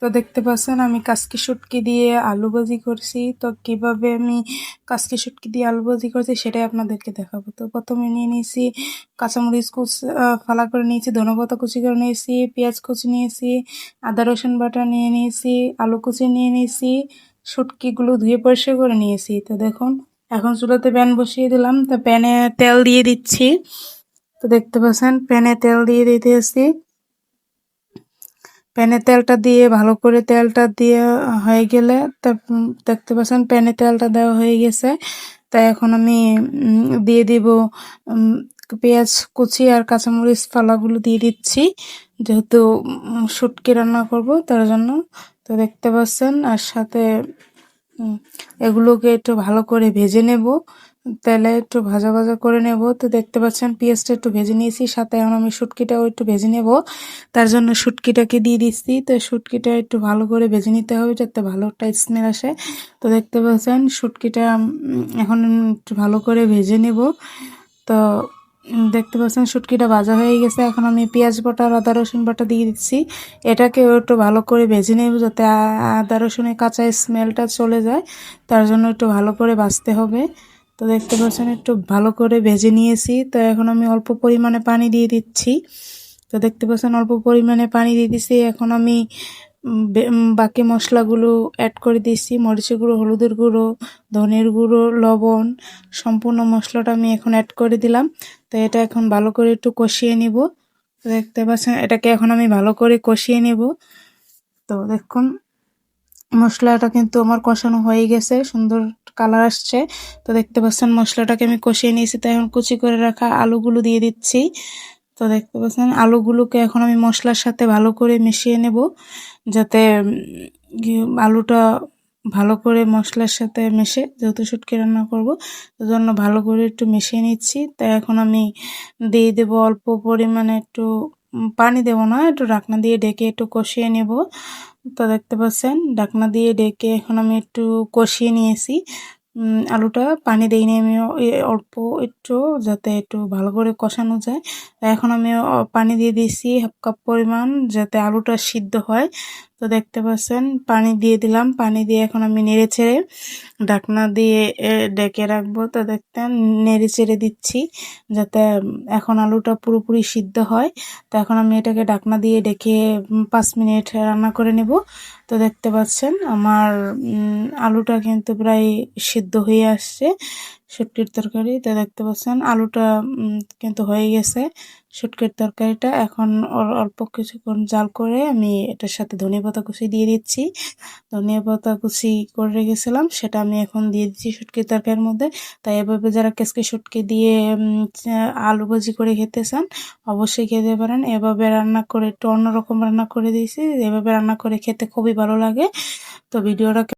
তো দেখতে পাচ্ছেন আমি কাসকি শুটকি দিয়ে আলু ভাজি করছি। তো কিভাবে আমি কাসকি শুটকি দিয়ে আলু ভাজি করছি সেটাই আপনাদেরকে দেখাবো। তো প্রথমে নিয়ে নিয়েছি কাঁচামরিচ ফালা করে নিয়েছি, ধনেপাতা কুচি করে নিয়েছি, পেঁয়াজ কুচি নিয়েছি, আদা রসুন বাটা নিয়ে নিয়েছি, আলু কুচি নিয়ে নিয়েছি, শুটকিগুলো ধুয়ে পরিষ্কার করে নিয়েছি। তো দেখুন এখন চুলাতে প্যান বসিয়ে দিলাম। তো প্যানে তেল দিয়ে দিচ্ছি। তো দেখতে পাচ্ছেন প্যানে তেল দিয়ে দিতেছি। প্যানে তেলটা দিয়ে ভালো করে তেলটা দিয়ে হয়ে গেলে দেখতে পাচ্ছেন প্যানে তেলটা দেওয়া হয়ে গেছে। তাই এখন আমি দিয়ে দিব পেঁয়াজ কুচি আর কাঁচামরিচ ফালাগুলো দিয়ে দিচ্ছি, যেহেতু শুটকি রান্না করব তার জন্য। তো দেখতে পাচ্ছেন আর সাথে এগুলোকে একটু ভালো করে ভেজে নেব, তেলে একটু ভাজা ভাজা করে নেব। তো দেখতে পাচ্ছেন পেঁয়াজটা একটু ভেজে নিয়েছি, সাথে এখন আমি শুটকিটাও একটু ভেজে নেব। তার জন্য শুটকিটাকে দিয়ে দিচ্ছি। তো শুটকিটা একটু ভালো করে ভেজে নিতে হবে যাতে ভালো একটা স্মেল আসে। তো দেখতে পাচ্ছেন শুটকিটা এখন একটু ভালো করে ভেজে নেব। তো দেখতে পাচ্ছেন শুটকিটা ভাজা হয়ে গেছে। এখন আমি পেঁয়াজ বাটা আর আদা রসুন বাটা দিয়ে দিচ্ছি। এটাকেও একটু ভালো করে ভেজে নেব যাতে আদা রসুনের কাঁচা স্মেলটা চলে যায়, তার জন্য একটু ভালো করে ভাজতে হবে। তো দেখতে পাচ্ছেন একটু ভালো করে ভেজে নিয়েছি। তো এখন আমি অল্প পরিমাণে পানি দিয়ে দিচ্ছি। তো দেখতে পাচ্ছেন অল্প পরিমাণে পানি দিয়ে দিচ্ছি। এখন আমি বাকি মশলাগুলো অ্যাড করে দিচ্ছি, মরিচের গুঁড়ো, হলুদের গুঁড়ো, ধনের গুঁড়ো, লবণ, সম্পূর্ণ মশলাটা আমি এখন অ্যাড করে দিলাম। তো এটা এখন ভালো করে একটু কষিয়ে নিব। তো দেখতে পাচ্ছেন এটাকে এখন আমি ভালো করে কষিয়ে নেব। তো দেখুন মশলাটা কিন্তু আমার কষানো হয়ে গেছে, সুন্দর কালার আসছে। তো দেখতে পাচ্ছেন মশলাটাকে আমি কষিয়ে নিয়েছি। তাই এখন কুচি করে রাখা আলুগুলো দিয়ে দিচ্ছি। তো দেখতে পাচ্ছেন আলুগুলোকে এখন আমি মশলার সাথে ভালো করে মিশিয়ে নেব, যাতে আলুটা ভালো করে মশলার সাথে মিশে, যেহেতু শুটকি রান্না করব জন্য ভালো করে একটু মিশিয়ে নিচ্ছি। তাই এখন আমি দিয়ে দেব অল্প পরিমাণে একটু পানি দেব না, একটু ঢাকনা দিয়ে ঢেকে একটু কষিয়ে নেব। তো দেখতে পাচ্ছেন ঢাকনা দিয়ে ঢেকে এখন আমি একটু কষিয়ে নিয়েছি। আলুটা পানি দিইনি আমি, অল্প একটু, যাতে একটু ভালো করে কষানো যায়। এখন আমি পানি দিয়ে দিয়েছি 1/2 কাপ পরিমাণ, যাতে আলুটা সিদ্ধ হয়। তো দেখতে পাচ্ছেন পানি দিয়ে দিলাম। পানি দিয়ে এখন আমি নেড়ে ছেড়ে ঢাকনা দিয়ে ডেকে রাখবো। তো দেখতেন নেড়ে চেড়ে দিচ্ছি, যাতে এখন আলুটা পুরোপুরি সিদ্ধ হয়। তো এখন আমি এটাকে ঢাকনা দিয়ে ডেকে 5 মিনিট রান্না করে নেব। তো দেখতে পাচ্ছেন আমার আলুটা কিন্তু প্রায় সিদ্ধ হয়ে আসছে শুটকির তরকারি। তো দেখতে পাচ্ছেন আলুটা কিন্তু হয়ে গেছে শুটকির তরকারিটা। এখন অল্প কিছুক্ষণ জাল করে আমি এটার সাথে ধনিয়া কুচি দিয়ে দিচ্ছি। ধনিয়া কুচি করে রেখেছিলাম সেটা আমি এখন দিয়ে দিচ্ছি শুটকির তরকারির মধ্যে। তাই এভাবে যারা কেসকি শুটকি দিয়ে আলু ভাজি করে খেতে চান অবশ্যই খেতে পারেন। এভাবে রান্না করে একটু অন্যরকম রান্না করে দিয়েছি, এভাবে রান্না করে খেতে খুবই ভালো লাগে। তো ভিডিওটা